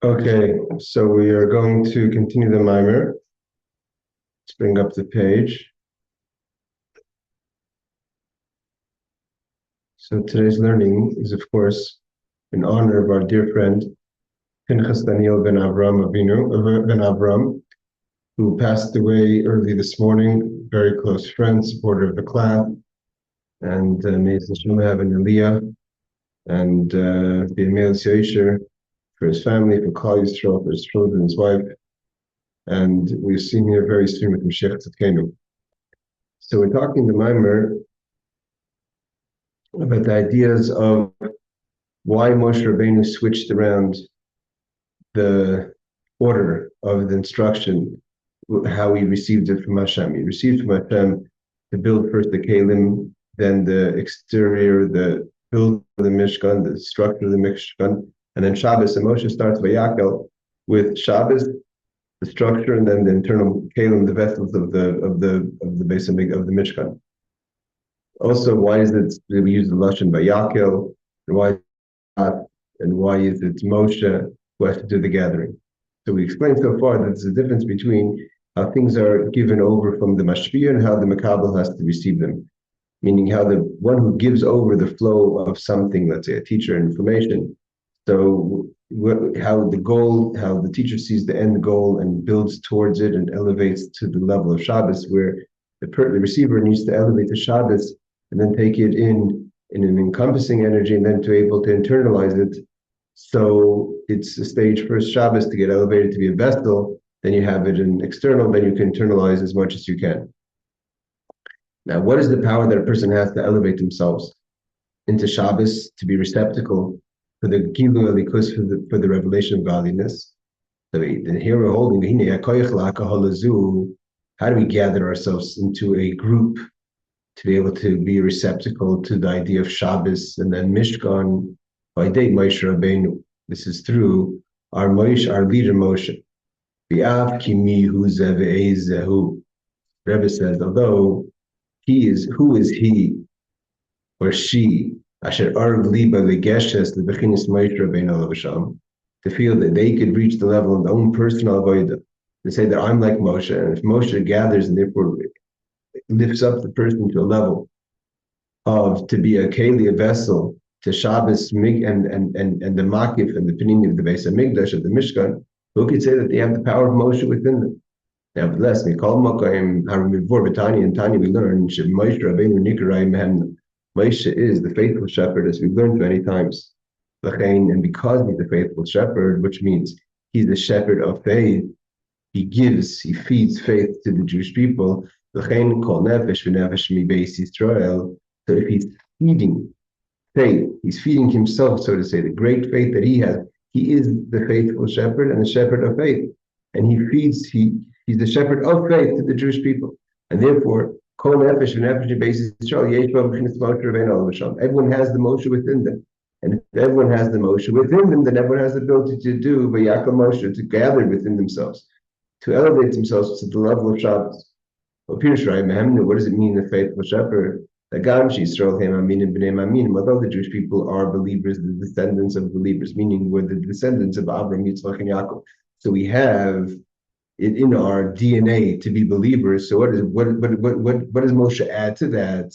Okay, so we are going to continue the Maamar. Let's bring up the page. So today's learning is, of course, in honor of our dear friend Pinchas Daniel ben Avram, who passed away early this morning. Very close friend, supporter of the clan, and may Hashem have an Aliyah and the Emel Yisher for his family, for Klal Yisrael, for his children, his wife, and we've seen here very soon with Mashiach Tzidkenu. So we're talking the Maamar about the ideas of why Moshe Rabbeinu switched around the order of the instruction, how he received it from Hashem. He received from Hashem to build first the Kalim, then the exterior, the build of the Mishkan, the structure of the Mishkan, and then Shabbos. And Moshe starts Vayakhel with Shabbos, the structure, and then the internal Kalim, the vessels of the base of the Mishkan. Also, why is it that we use the Lashon Vayakhel, and why is it Moshe who has to do the gathering? So we explained so far that there's a difference between how things are given over from the Mashpia and how the Makabel has to receive them. Meaning how the one who gives over the flow of something, let's say a teacher information, so how the teacher sees the end goal and builds towards it and elevates to the level of Shabbos, where the receiver needs to elevate to Shabbos and then take it in an encompassing energy and then to able to internalize it. So it's a stage first Shabbos to get elevated to be a vessel, then you have it in external, then you can internalize as much as you can. Now, what is the power that a person has to elevate themselves into Shabbos, to be receptacle for the Gilu Elikus, for the revelation of godliness? So here we're holding, how do we gather ourselves into a group to be able to be receptacle to the idea of Shabbos and then Mishkan by day Moshe Rabbeinu? This is through our leader Moshe. Rebbe says, although who is he or she asher arv liba legeshes the bechinis Moshe Rabbeinu Lavasham, to feel that they could reach the level of their own personal avodah, to say that I'm like Moshe, and if Moshe gathers and therefore lifts up the person to a level of to be a keli, a vessel to Shabbos and the makif and the panini of the base of Migdash of the Mishkan, who could say that they have the power of Moshe within them? Nevertheless, in Tanya we learn Moshe is the faithful shepherd, as we've learned many times. And because he's the faithful shepherd, which means he's the shepherd of faith, he feeds faith to the Jewish people. So if he's feeding faith, he's feeding himself, so to say, the great faith that he has. He is the faithful shepherd and the shepherd of faith. And he's the shepherd of faith to the Jewish people. And therefore, everyone has the Moshe within them. And if everyone has the Moshe within them, then everyone has the ability to do Vayakhel Moshe, to gather within themselves, to elevate themselves to the level of Shabbos. What does it mean, the faithful shepherd? Although the Jewish people are believers, the descendants of believers, meaning we're the descendants of Abraham, Yitzchak, and Yaakov. So we have it in our DNA to be believers. So what does Moshe add to that?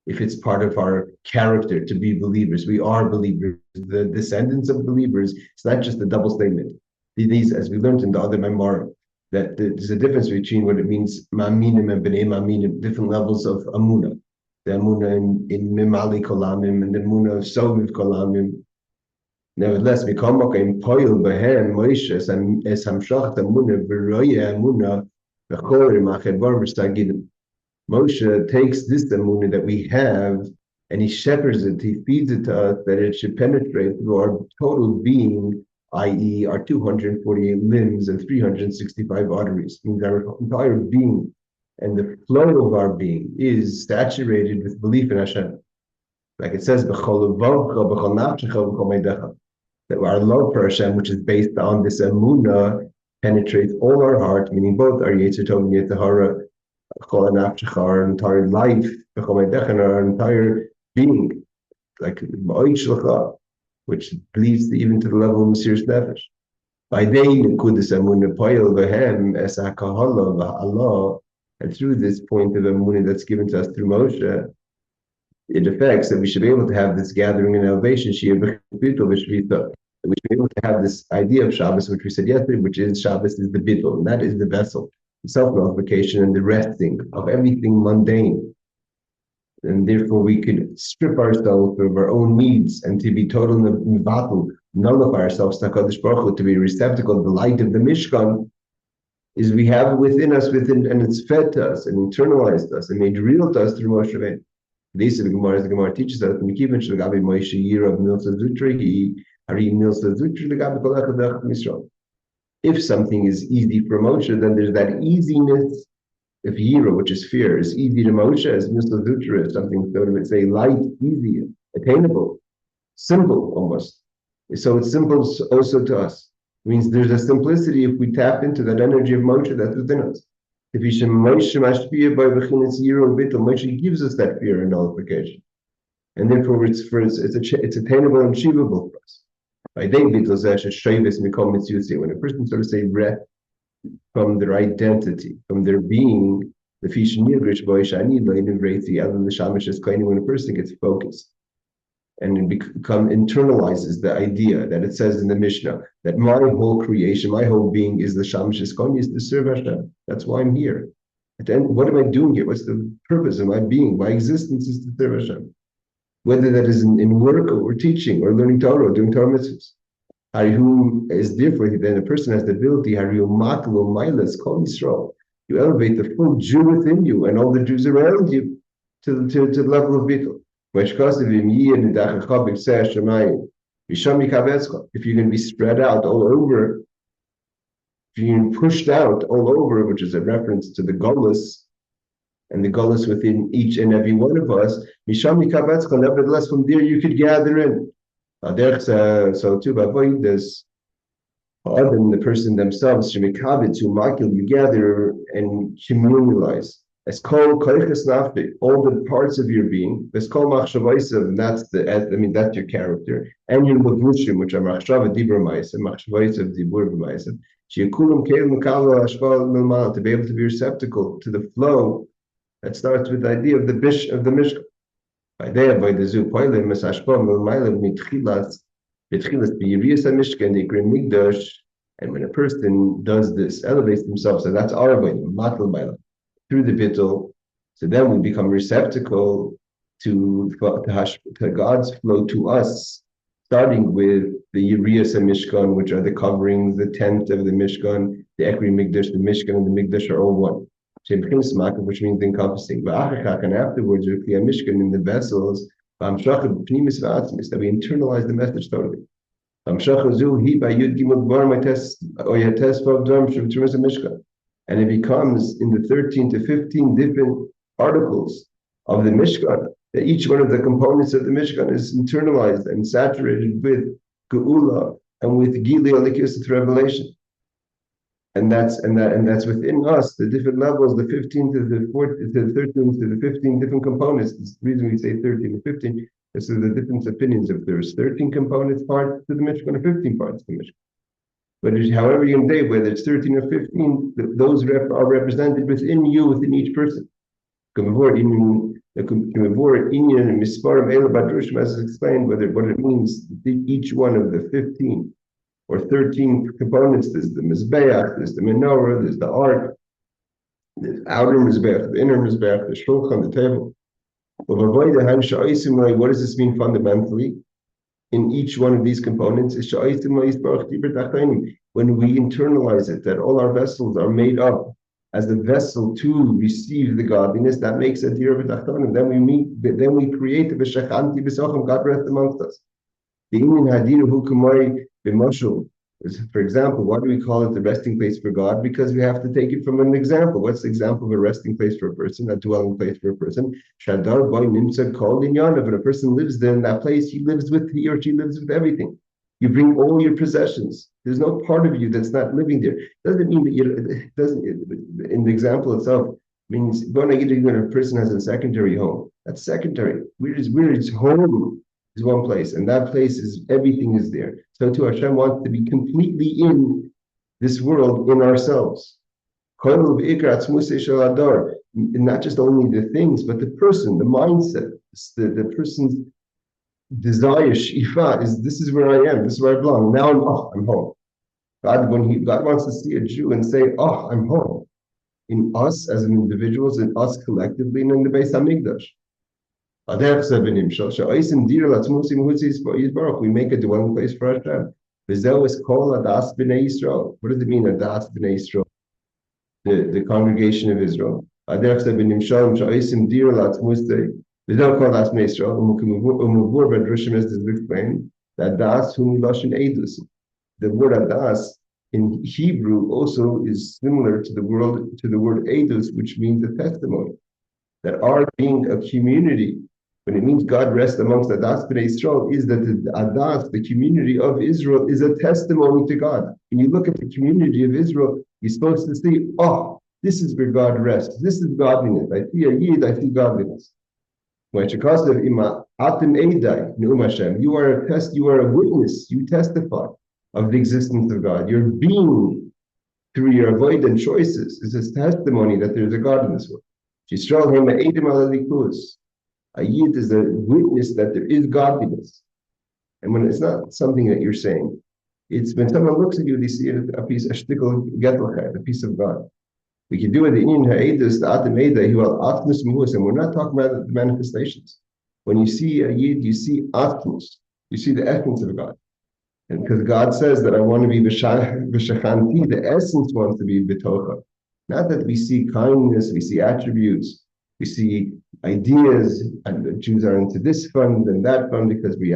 If it's part of our character to be believers, we are believers, the descendants of believers. It's not just a double statement. These, as we learned in the other Maamar, that there's a difference between what it means, ma'aminim and b'nei ma'aminim, different levels of amunah. The amunah in mimali kolamim and the amunah of soviv kolamim. Nevertheless, Moshe es hamshacha amunah v'roya amunah v'chol rimached bar v'stagidim. Moshe takes this amunah that we have and he shepherds it, he feeds it to us, that it should penetrate through our total being, i.e. our 248 limbs and 365 arteries. It means our entire being and the flow of our being is saturated with belief in Hashem. Like it says, that our love for Hashem, which is based on this amunah, penetrates all our heart, meaning both our Yetzer Tov and Yetzer Hara, our entire life, our entire being, like which leads even to the level of Mesiras Nefesh. By day, Nekudas Amunah Poyel Vahem Es HaKahala V'Allah, and through this point of Amunah that's given to us through Moshe, it affects that we should be able to have this gathering and elevation, bitul v'shvita. We should be able to have this idea of Shabbos, which we said yesterday, which is Shabbos is the bitul, and that is the vessel, the self-nullification and the resting of everything mundane. And therefore we could strip ourselves of our own needs and to be total bitul, nullify ourselves to HaKadosh Baruch Hu, to be receptacle of the light of the Mishkan, is we have within us, and it's fed to us and internalized to us and made real to us through Moshe Rabbeinu. This is the Gemara teaches us, if something is easy for Moshe, then there's that easiness. If Yira, which is fear, is easy to Moshe, as Mr. Zutra is something, so to say, light, easy, attainable, simple almost. So it's simple also to us. It means there's a simplicity if we tap into that energy of Moshe that's within us. If Moshe gives us that fear and nullification, and therefore it's attainable and achievable for us. By day bitul when a person sort of say breath from their identity, from their being, when a person gets focused and it internalizes the idea that it says in the Mishnah that my whole creation, my whole being is the Shamash Koni, is to serve Hashem. That's why I'm here. At the end, what am I doing here? What's the purpose of my being? My existence is to serve Hashem. Whether that is in work or teaching or learning Torah or doing Torah mitzvahs. Who is different than a person has the ability, you elevate the full Jew within you and all the Jews around you to the level of bitul. If you're going to be spread out all over, if you're going to be pushed out all over, which is a reference to the gullus and the gullus within each and every one of us, nevertheless, from there you could gather in. So too, there's other than the person themselves, you gather and communalize. As all the parts of your being, that's that's your character, and your levushim, which are machshava dibur ma'asim, machshavaisav dibur b'ma'asim, to be able to be receptacle to the flow that starts with the idea of the Mishkan. And when a person does this, elevates themselves, so that's our way, through the bitul, so then we become receptacle to God's flow to us, starting with the Yiriyas and Mishkan, which are the coverings, the tent of the Mishkan, the Ekri Mikdash, the Mishkan and the Mikdash are all one. Which means encompassing. And afterwards, we clear Mishkan in the vessels, hamshacha that we internalize the message totally. And it becomes in the 13 to 15 different articles of the Mishkan, that each one of the components of the Mishkan is internalized and saturated with Geula and with Gili Alikis, with revelation. And that's within us, the different levels, the 15 to the 14 to the 13 to the 15 different components. The reason we say 13 to 15 is so the different opinions. If there's 13 components parts to the Mishkan or 15 parts to the Mishkan. But however you can say, whether it's 13 or 15, those are represented within you, within each person. As explained, what it means, each one of the 15 or 13 components. There's the Mizbeach, there's the menorah, there's the ark, the outer Mizbeach, the inner Mizbeach, the shulchan, the table. What does this mean fundamentally? In each one of these components is when we internalize it, that all our vessels are made up as the vessel to receive the godliness, that makes it here. Then we create the V'shachanti b'socham, God rest amongst us. The Indian Hadir hu kumari b'mashul is, for example, why do we call it the resting place for God? Because we have to take it from an example. What's the example of a resting place for a person, a dwelling place for a person? Shadar boy nimsa called in Yanav. When a person lives there in that place, he or she lives with everything. You bring all your possessions. There's no part of you that's not living there. Doesn't mean that it doesn't. In the example itself, means when a person has a secondary home. That's secondary. Where is home is one place, and that place is everything is there. So too, Hashem wants to be completely in this world in ourselves. Not just only the things, but the person, the mindset, the person's desire, shifa, is this is where I am, this is where I belong. Now I'm home. God wants to see a Jew and say, oh, I'm home. In us as individuals, in us collectively, and in the Beis Hamikdash. We make a dwelling place for Hashem. What does it mean, Adas B'nai Yisrael? The congregation of Israel. This is explained that Das whom Lashon Edus. The word Adas in Hebrew also is similar to the word Edus, which means a testimony. That our being a community, when it means God rests amongst Adas B'nai Israel, is that the Adas, the community of Israel, is a testimony to God. When you look at the community of Israel, you're supposed to see, oh, this is where God rests. This is godliness. I see a yid, I see godliness. You are a you are a witness, you testify of the existence of God. Your being through your avoidant choices is a testimony that there's a God in this world. A yid is a witness that there is godliness. And when it's not something that you're saying, it's when someone looks at you, they see a piece of shtickle getelchet, a piece of God. We can do it in Indian ha'edus, the atem edai, who are atmos muhus, and we're not talking about the manifestations. When you see a yid, you see atmos, you see the essence of God. And because God says that I want to be v'shachanti, the essence wants to be bitocha. Not that we see kindness, we see attributes, we see ideas, and the Jews are into this fund and that fund because we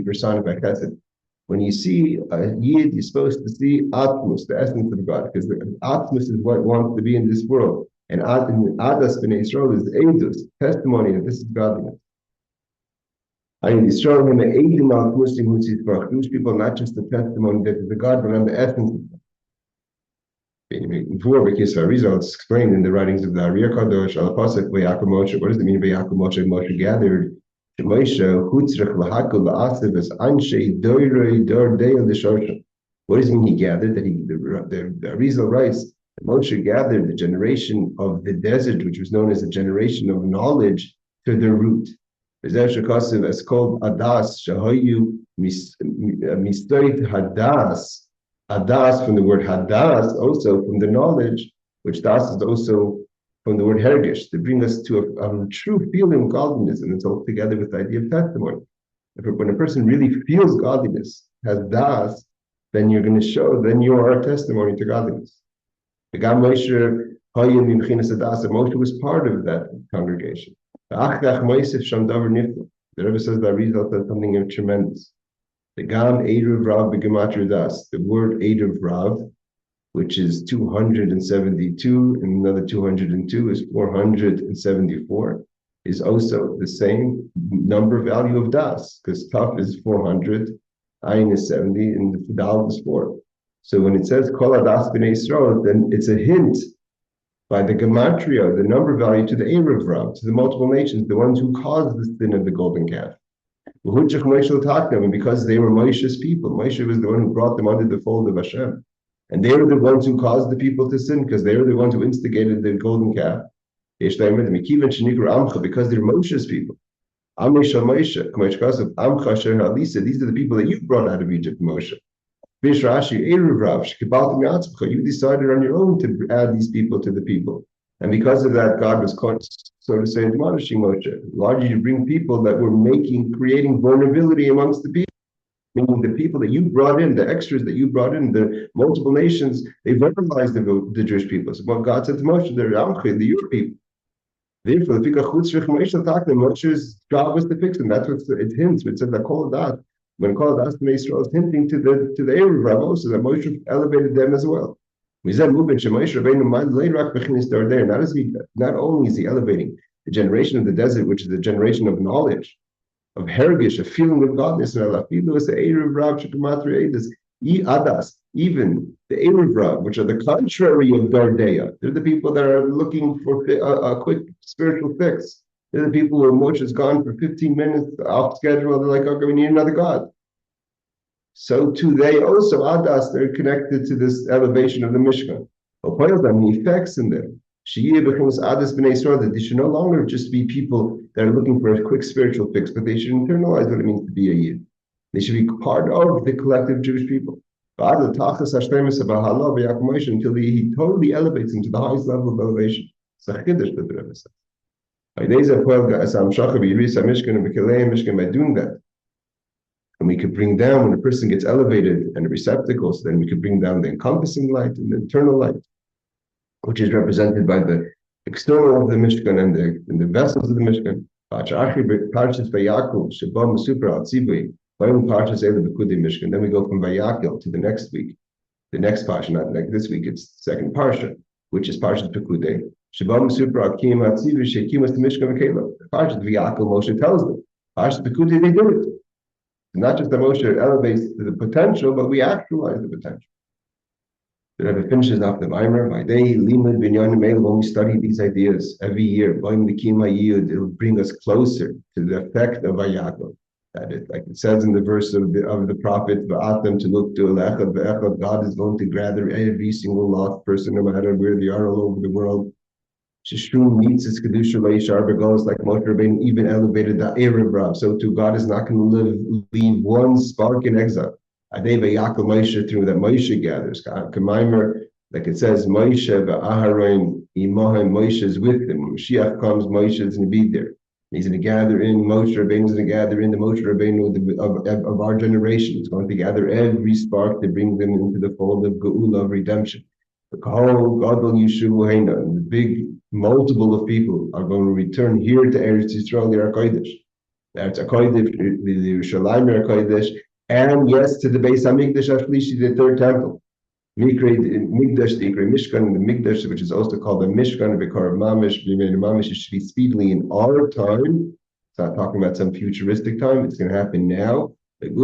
personify chesed. When you see a yid, you're supposed to see atmos, the essence of God, because the atmos is what wants to be in this world. And Adas B'nai Yisrael is edus, testimony that this is godliness. Jewish people, not just the testimony that is the God, but on the essence of God. Before it's explained in the writings of the Ariyah Kadosh, Al-Pasuk, Vayakhel Moshe. What does it mean, Vayakhel Moshe? Moshe gathered. What does it mean he gathered? That the Arizal writes that Moshe gathered the generation of the desert, which was known as a generation of knowledge, to their root. It's called Adas, Shahayu Mistoit Hadas. Adas from the word Hadas, also from the knowledge, which Das is also from the word hergish, to bring us to a true feeling of godliness, and it's all together with the idea of testimony. When a person really feels godliness, has das, then you're going to show, then you are a testimony to godliness. Moshe was part of that congregation. The Rebbe says that Arizal said something tremendous. The word Erev Rav, which is 272, and another 202 is 474, is also the same number value of Das, because Taf is 400, Ayin is 70, and the Dal is 4. So when it says Kol Adas B'nai Yisrael, then it's a hint by the gematria, the number value, to the Erev Rav, to the multiple nations, the ones who caused the sin of the golden calf. And because they were Moshe's people, Moshe was the one who brought them under the fold of Hashem. And they were the ones who caused the people to sin, because they were the ones who instigated the golden calf. Because they're Moshe's people. These are the people that you brought out of Egypt, Moshe. You decided on your own to add these people to the people. And because of that, God was, so to say, admonishing Moshe. Why did you bring people that were creating vulnerability amongst the people? Meaning the people that you brought in, the extras that you brought in, the multiple nations, they verbalized the Jewish people. So what God said to Moshe, they're your people. Therefore, Moshe's job was to fix them. That's what it hints. It says that Kol Adas, when Kol Adas B'nai Yisrael is hinting to the Erev Rav also, that Moshe elevated them as well. Not only is he elevating the generation of the desert, which is the generation of knowledge, of hergish, a feeling of godness, and even the Erev Rav, which are the contrary of Dardeya. They're the people that are looking for a quick spiritual fix. They're the people where Moshe's gone for 15 minutes off schedule. They're like, okay, we need another God. so too they also, Adas, they're connected to this elevation of the Mishkan. The effects in them. That they should no longer just be people that are looking for a quick spiritual fix, but they should internalize what it means to be a Yid. They should be part of the collective Jewish people. Until he totally elevates him to the highest level of elevation. By doing that, and we could bring down, when a person gets elevated and a receptacle, so then we could bring down the encompassing light and the internal light, which is represented by the external of the Mishkan and the vessels of the Mishkan. Then we go from Vayakhel to the next week. The next parsha, not like this week, it's the second parsha, which is Parshat Pekudei. Parshat Vayakhel Moshe tells them. Parshat Pekudei, they did it. Not just that Moshe elevates to the potential, but we actualize the potential. The Rebbe finishes off the Maamar by day, Limud Binyanim Mele, when we study these ideas every year, it'll bring us closer to the effect of Vayakhel. That is, like it says in the verse of the prophet, Va'atem to look to Elechad, Ve'echad, God is going to gather every single lost person, no matter where they are all over the world. Shishun meets its Kedusha Leishar Begos, like Moshe Rabbeinu even elevated the Erev Rav. So too, God is not going to leave one spark in exile. Adei Vayakhel Moshe, through that Moshe gathers. Maamar, like it says, Moshe Va'aharon Imahem, Moshe is with him. When Mashiach comes, Moshe is going to be there. He's going to gather in Moshe Rabbeinu, is going to gather in the Moshe Rabbeinu of our generation. He's going to gather every spark to bring them into the fold of Geula, of redemption. The Kahal, Gadol Yeshu Heina, and the big multiple of people are going to return here to Eretz Yisrael, the Kodesh. That's a Kodesh, the Yerushalayim Kodesh, and yes, to the Beis HaMikdash Ashlishi, the third temple. Migdash, the Mishkan, the Migdash, which is also called the Mishkan, Vikar Mamish, Mamish, it should be speedily in our time. It's not talking about some futuristic time. It's going to happen now. And it's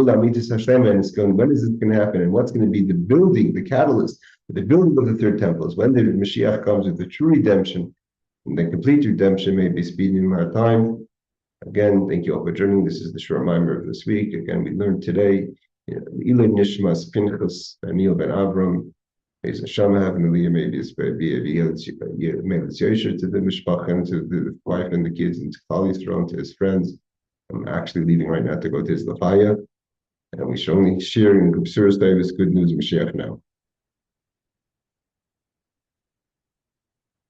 going, when is this going to happen? And what's going to be the building, the catalyst, the building of the third temple is when the Mashiach comes with the true redemption, and the complete redemption may be speeding in our time. Again, thank you all for joining. This is the short Maamar of this week. Again, we learned today, Ilay Nishmas Pinchas Daniel ben Avram, may Hashem have an Aliyah, maybe it's to the Mishpacha, to the wife and the kids, and to Klal Yisrael, to his friends. I'm actually leaving right now to go to his Lafaya, and we should only share in Kubsur's Davis good news of Mashiach now.